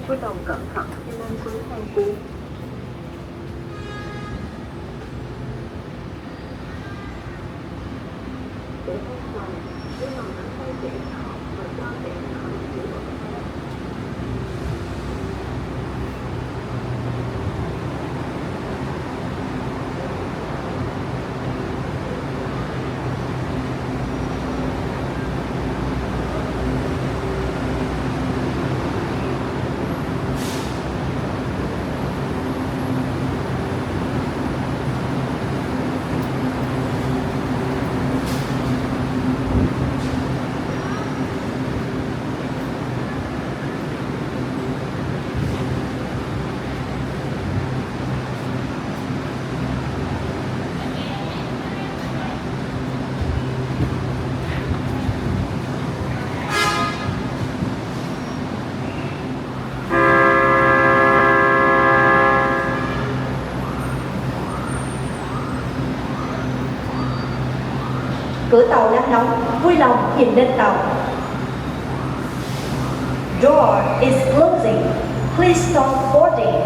Vui lòng cẩn thận khi lên xuống hang cú. Để an toàn, vui lòng nắm tay trẻ nhỏ và cho trẻ nhỏ giữ ổn định. Cửa tàu đang đóng, vui lòng nhìn lên tàu. Door is closing. Please stop boarding.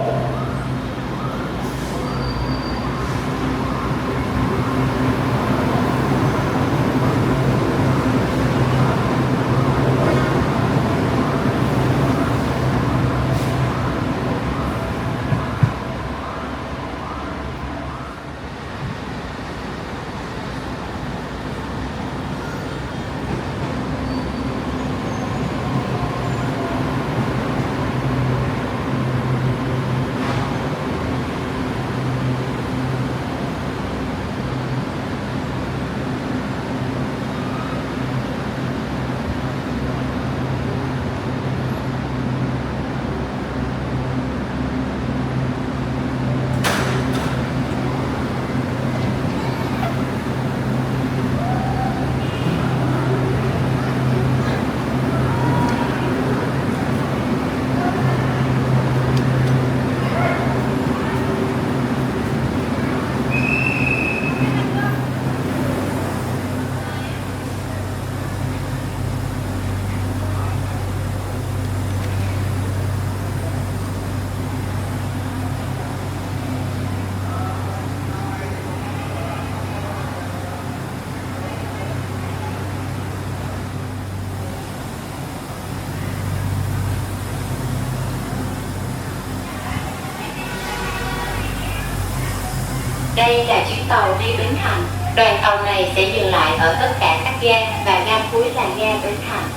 Đây là chuyến tàu đi Bến Thành. Đoàn tàu này sẽ dừng lại ở tất cả các ga và ga cuối là ga Bến Thành.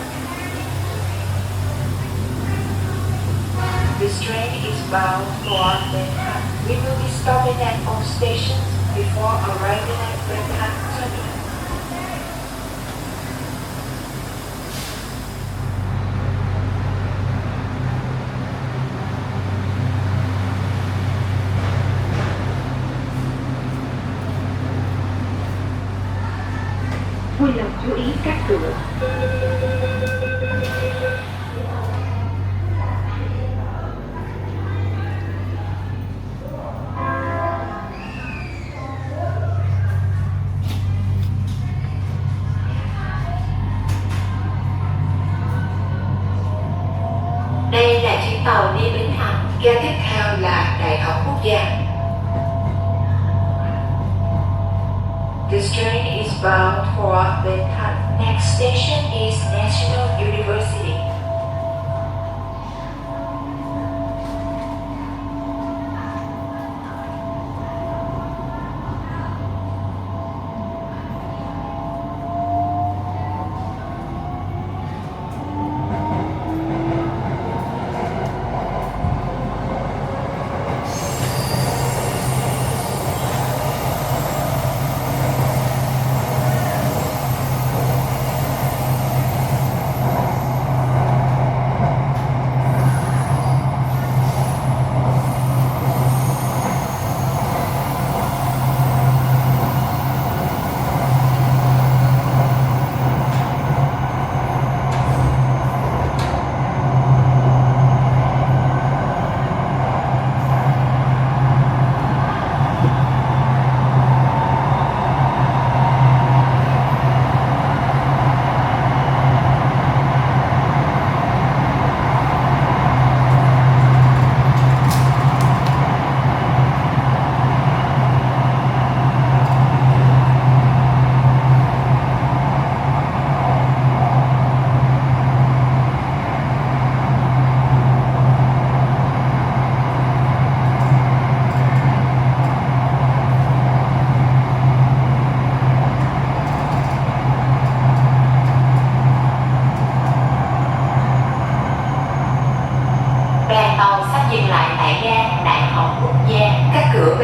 This train is bound for Bangkok. We will be stopping at all stations before arriving at Bangkok Terminal. Vui lòng chú ý các cửa. Đây là chuyến tàu đi Bến Thành. Ga tiếp theo là Đại học Quốc gia. This train is bound for Bangkok. Next station is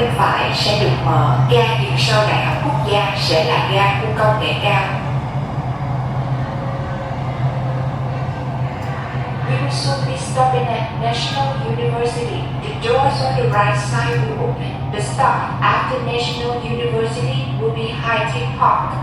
bên phải sẽ được mở, ga dừng sau Đại học Quốc gia sẽ là ga khu công nghệ cao. We will soon be stopping at National University. The doors on the right side will open. The stop after National University will be High-Tech Park.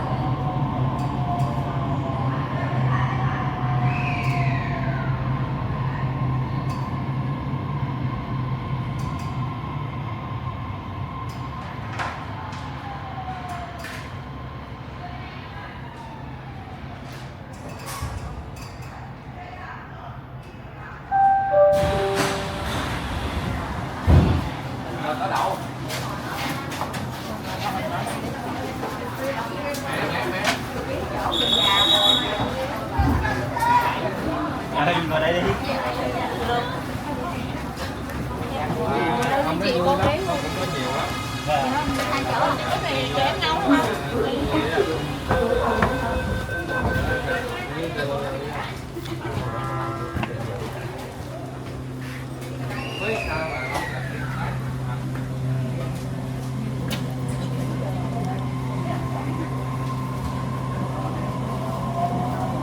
Ngồi đây đi. Không có vui lắm, không có nhiều lắm.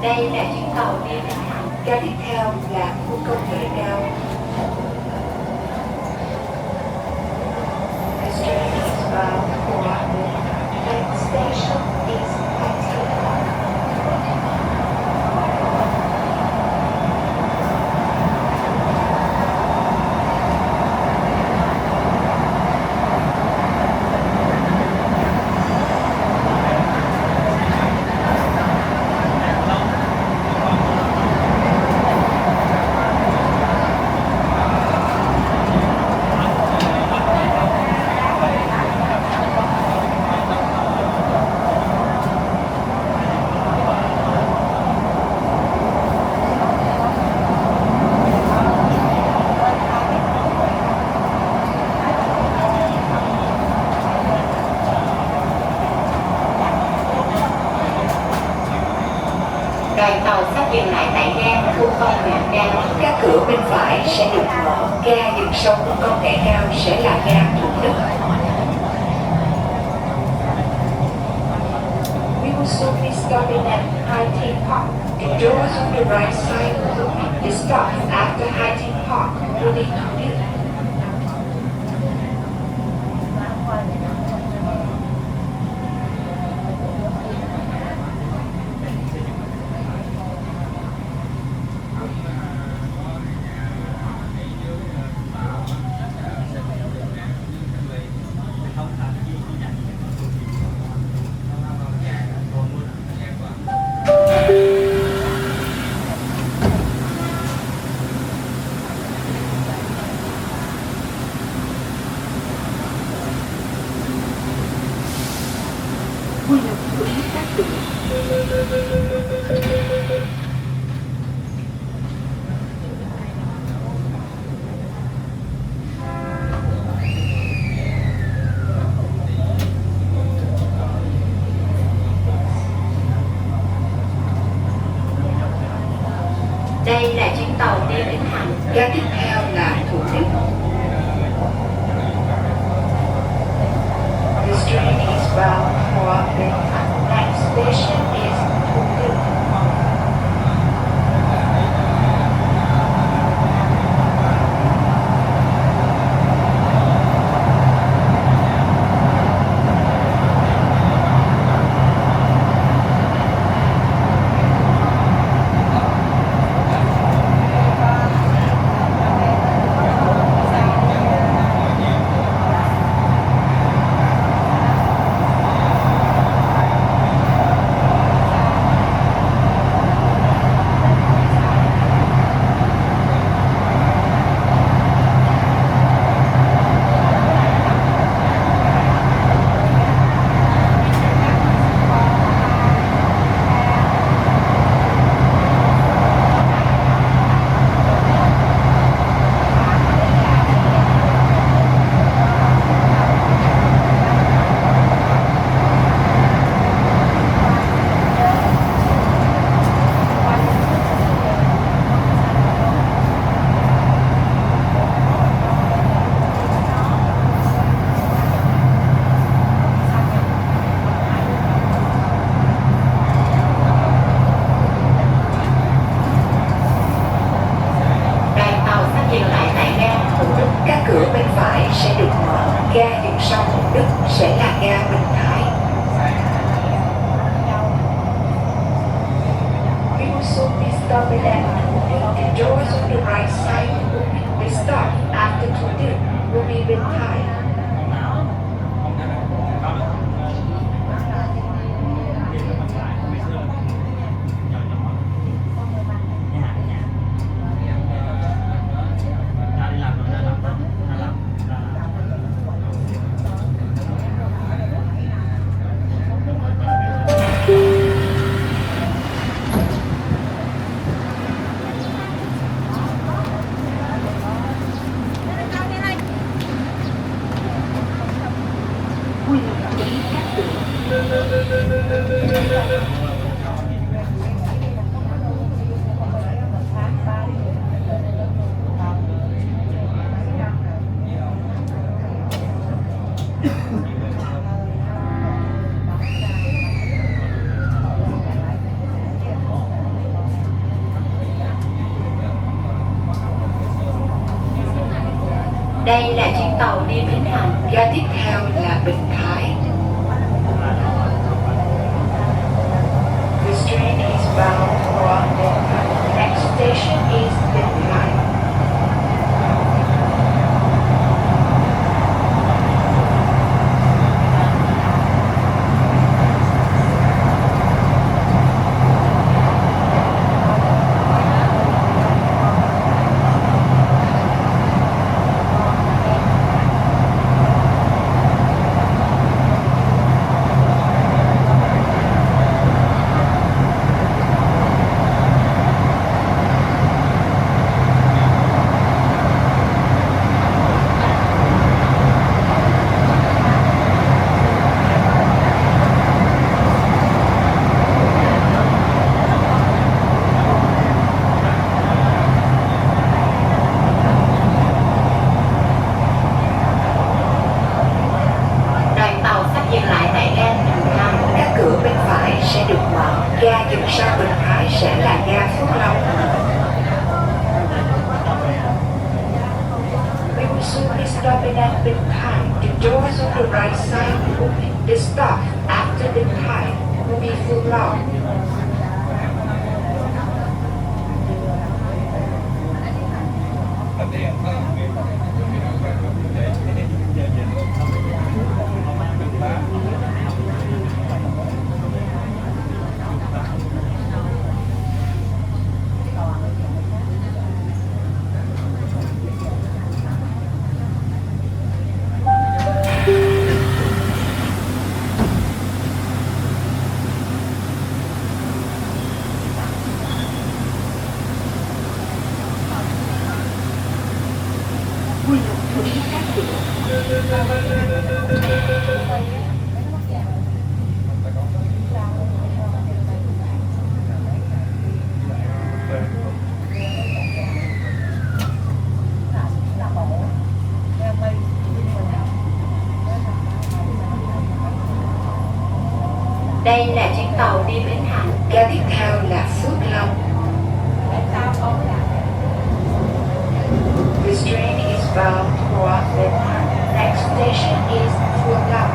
Đây là chuyến tàu đi Vĩnh Hằng. Ga tiếp theo là khu công nghệ cao. This train is bound for the next station is High-Tech Park. Đoàn tàu sắp dừng lại tại ga khu công nghệ cao. Các cửa bên phải sẽ được mở, ga dừng sau khu công nghệ cao sẽ là ga Thủ Đức. We will soon be stopping at High-Tech Park. The doors on the right side will open. The stop after High-Tech Park will be Thủ Đức. Đây là chuyến tàu đi Vĩnh Hằng. Ga tiếp theo là Thủ Đức. This train is bound for Vĩnh Hằng. Next station is Thủ Đức. stopping at the doors on the right side will open. The stop after Tudil will be Bình Thái. Đây là chuyến tàu đi Bến Thành. Ga tiếp theo là Bình Thái. This train is bound for Bình Thái. Next station is Bình Thái. Đoàn tàu sắp dừng lại tại ga Bình Long. Các cửa bên phải sẽ được mở. Ga dừng sau Bình Thái sẽ là ga Phước Long. We will soon be stopping at Bình Thái. The doors on the right side will open. The stop after Bình Thái will be Phước Long. Đây là chuyến tàu đi Bến Thành. Ga tiếp theo là Phước Long. This train is bound for Bình Thái. Next station is Phước Long.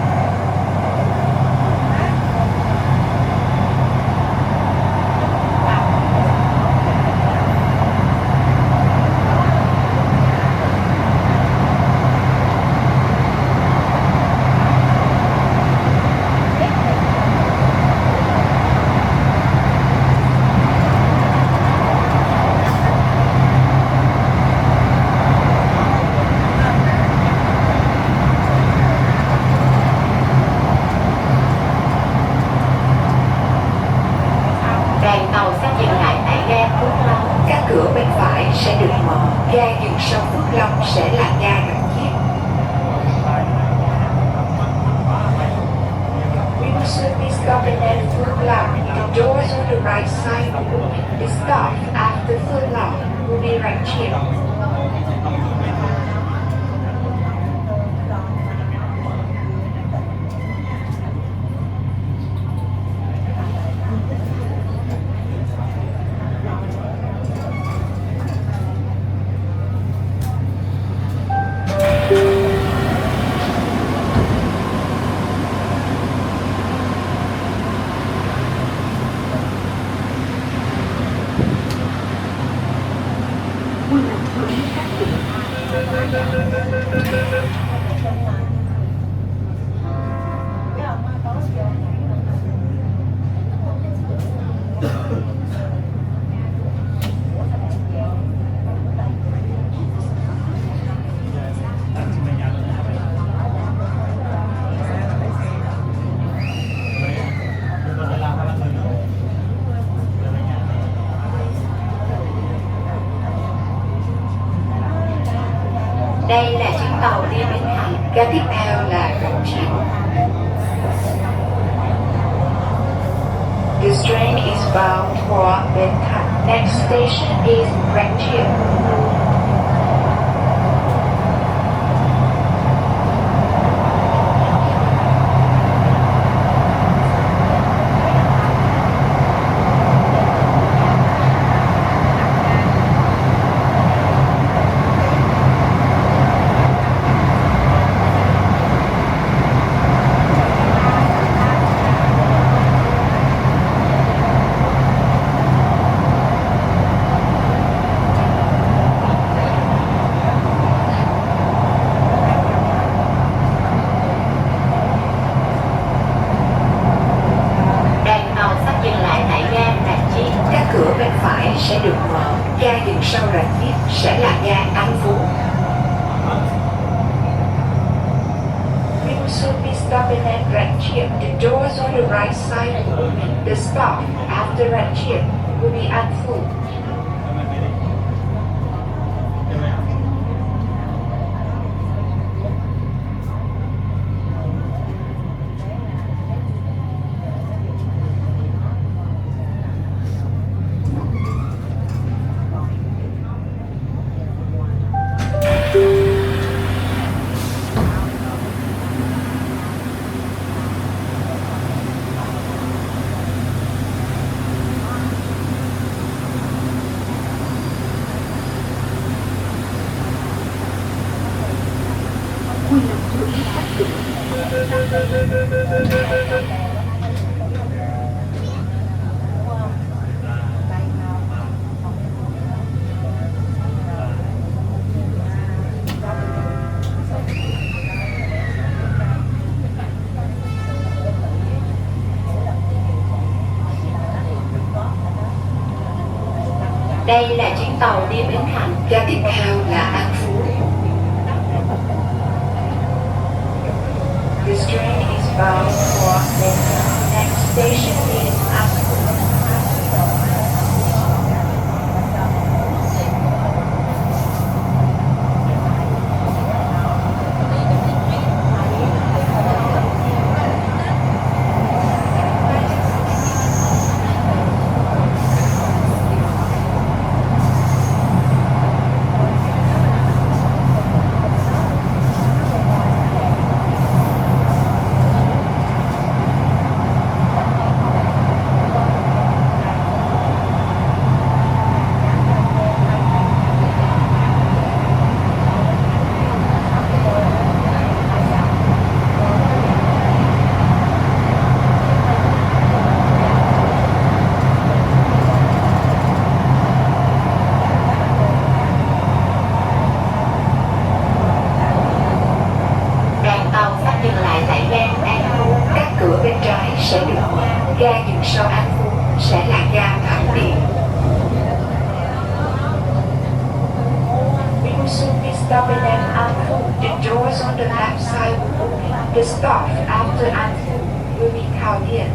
Đoàn tàu sắp dừng lại tại ga Phước Long. Các cửa bên phải sẽ được mở. Ga dừng sau Phước Long sẽ là ga Rạch Chiếc. We will soon be stopping at Phước Long. The doors on the right side will open. The stop after Phước Long will be Rạch Chiếc. Đây là chuyến tàu đi Bến Thành. Ga tiếp theo là Rạch Chiếc. This train is bound for Bến Thành. Next station is Rạch Chiếc. Đoàn tàu sắp dừng lại tại ga Rạch Chiếc. Các cửa bên phải sẽ được mở. Ga dừng sau Rạch Chiếc sẽ là ga An Phú. We will soon be stopping at Rạch Chiếc. The doors on the right side will open. The stop after Rạch Chiếc will be An Phú. Đây là chuyến tàu đi Bến Thành. Ga tiếp theo là An Phú. This train is bound for Bến Thành. Next station is An Phú. Đoàn tàu sắp dừng lại tại ga An Phú. Các cửa bên trái sẽ được mở. Ga dừng sau An Phú sẽ là ga Thảo Điền. We will soon be stopping at An Phú. The doors on the left side will open. The stop after An Phú will be Thảo Điền.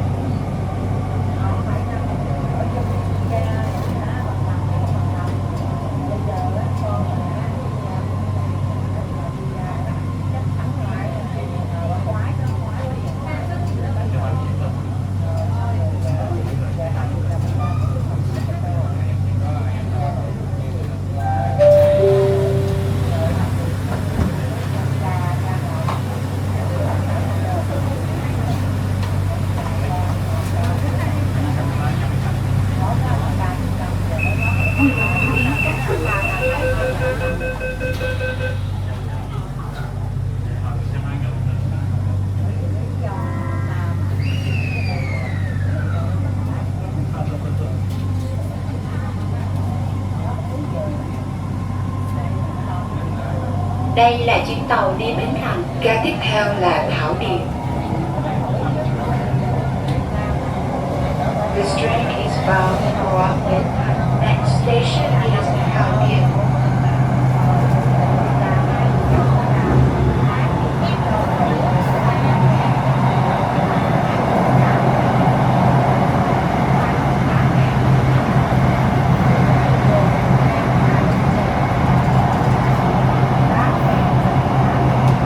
Đây là chuyến tàu đi Bến Thành. Ga tiếp theo là Thảo Điền. This train is bound for Bến Thành. Next station is Thảo Điền.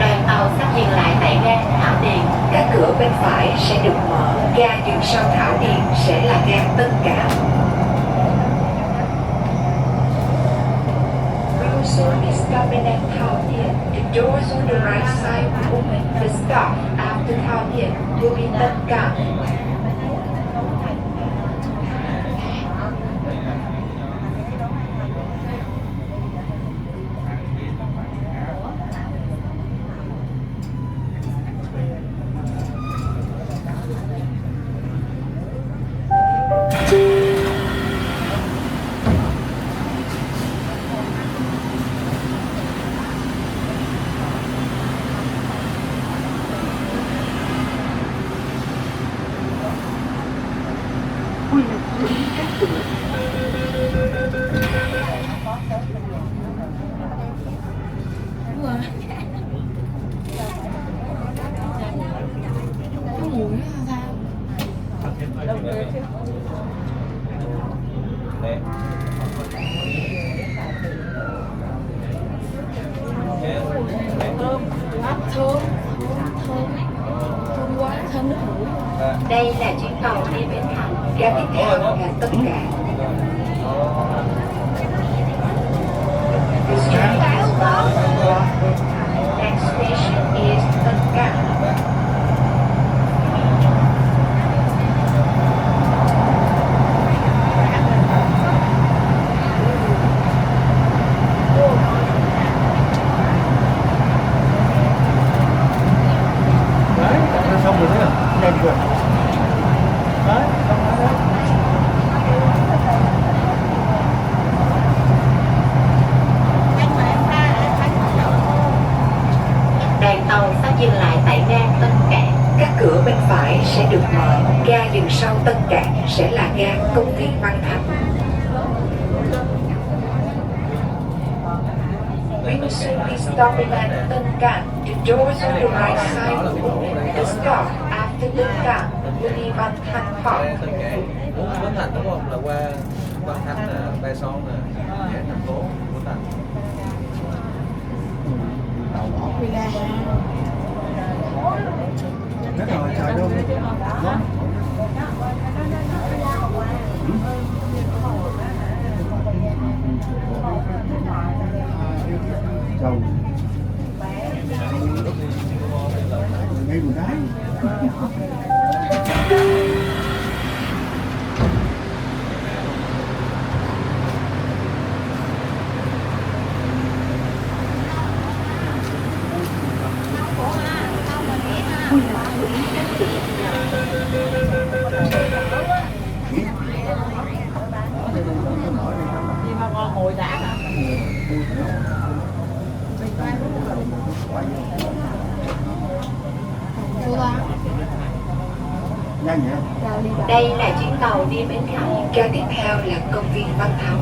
Đoàn tàu sắp dừng lại tại ga Thảo Điền. Các cửa bên phải sẽ được mở. Ga dừng sau Thảo Điền sẽ là ga Tân Cảng. We will soon be stopping at Thảo Điền. The doors on the right side will open. The stop after Thảo Điền will be Tân Cảng. Đấy. Đây là chuyến tàu đi Bến Thành. Ga tiếp theo là Tân Cảng. This train is bound for Bến Thành. Next station is Tân Cảng. Đấy, đã xong rồi đấy à? Nhanh rồi. Đấy, xong rồi đấy. Đoàn tàu sắp dừng lại tại ga Tân Cảng. Các cửa bên phải sẽ được mở. Ga dừng sau Tân Cảng sẽ là ga Công viên Văn Thánh. We will soon be stopping at Tân Cảng. The doors on the right side will open. The stop after Tân Cảng will be Văn Thánh Park. Tân Cảng. Muốn Bến Thành đúng không? Là qua Văn Thánh nè, Ba Son nè, về thành phố Bến Thành. Rất rồi, trời đâu. Chồng ngay buồn đáy. Đây là chuyến tàu đi Bến Thành. Ga tiếp theo là Công viên Văn Thánh.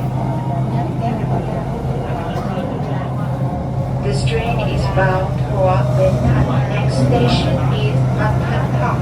This train is bound for Bến Thành. Next station is Văn Thánh Park.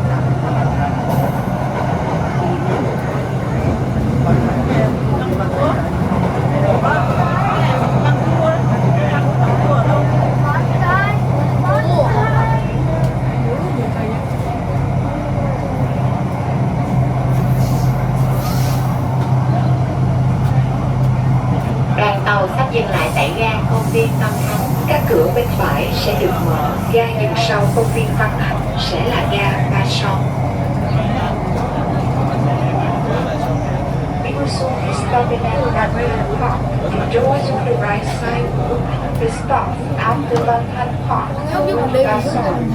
Đoàn tàu sắp dừng lại tại ga Công viên Văn Thánh. Các cửa bên phải sẽ được mở. Ga dừng sau Công viên Văn Thánh sẽ là ga Ba Son. We will soon be stopping at Văn Thánh Park. The doors on the right side will open. The stop after Văn Thánh Park will be Ba Son.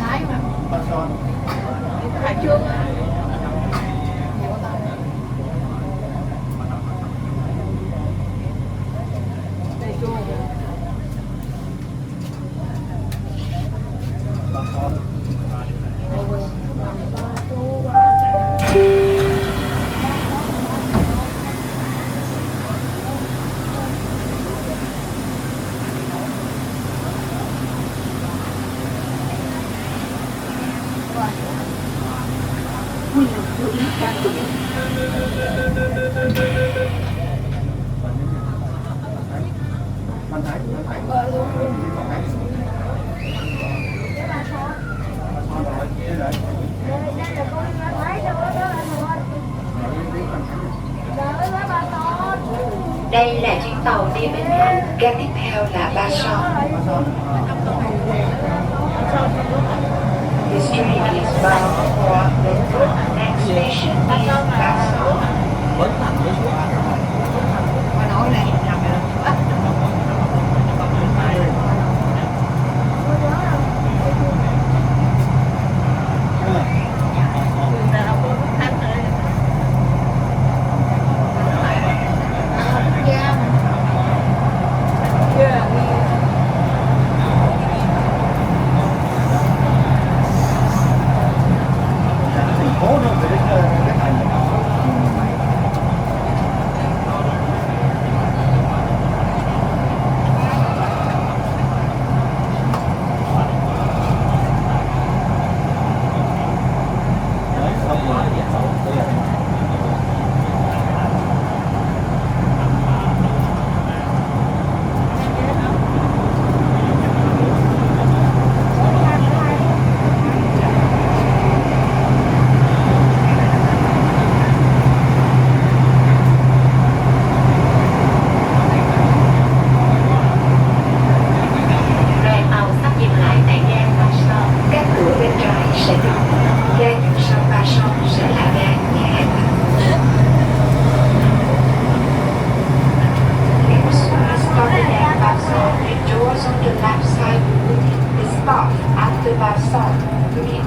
Đây là chuyến tàu đi Bến Thành. Ga tiếp theo là Ba Son. This train is bound for Bến Thành. Next station is Ba Son. Bến Thành với số A. Mà nói này nhầm rồi.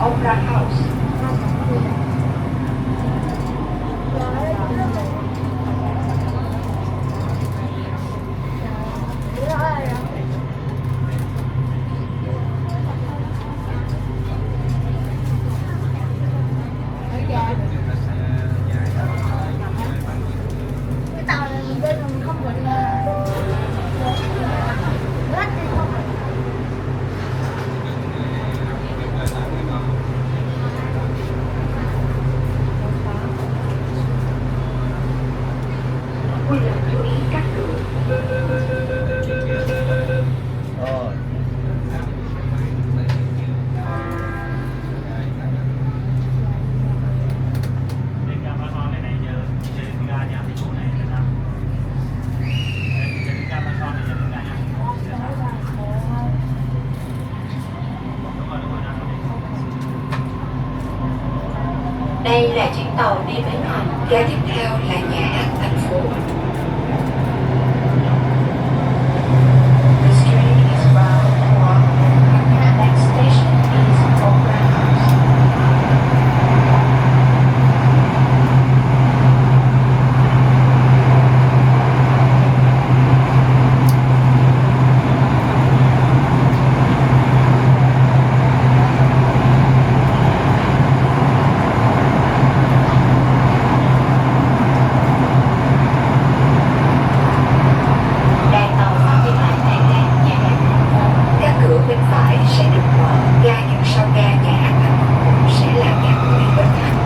Opera House. Cái tàu này mình lên mà mình không định là lách đi không. Quy định chú ý các cửa. Rồi. Đây là chuyến tàu đi Bến Thành. Ga tiếp theo là nhà hát thành phố. This train is bound for the next station is Opera House. Đoàn tàu sắp đi lại tại ga nhà hát thành phố. Các cửa bên phải sẽ được mở. Ga dừng sau ga nhà hát thành phố sẽ là ga cuối Bến Thành.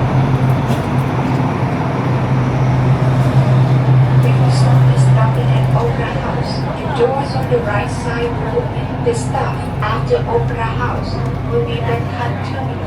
We will soon be stopping at Opera House. The doors on the right side will open. The stop after Opera House will be Bến Thành Terminal.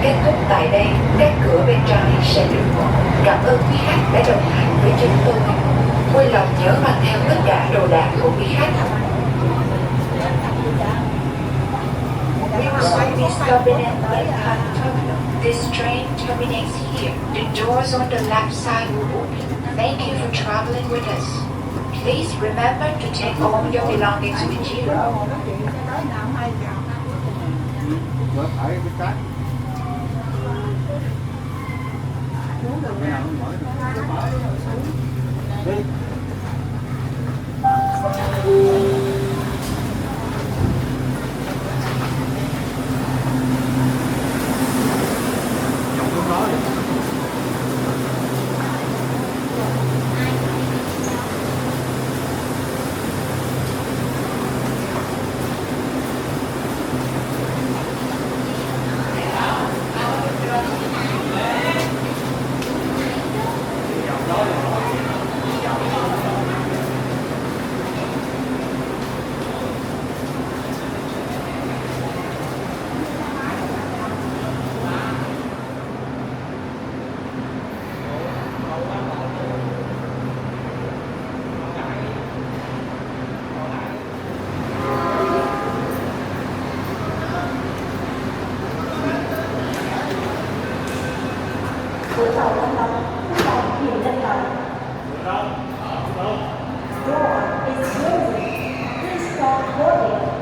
kết thúc tại đây, các cửa bên trái sẽ được mở. Cảm ơn quý khách đã đồng hành với chúng tôi. Vui lòng nhớ mang theo tất cả đồ đạc của quý khách. We will soon be stopping at Lincoln Terminal. This train terminates here. The doors on the left side will open. Thank you for traveling with us. Please remember to take all your belongings with you. Cửa phải bên trái. Cái nào cũng mở được. Đi. Dòng xuống đó đi. Cửa tàu đang đóng, các bạn hiện lên tàu. Door is closing. Please stop boarding.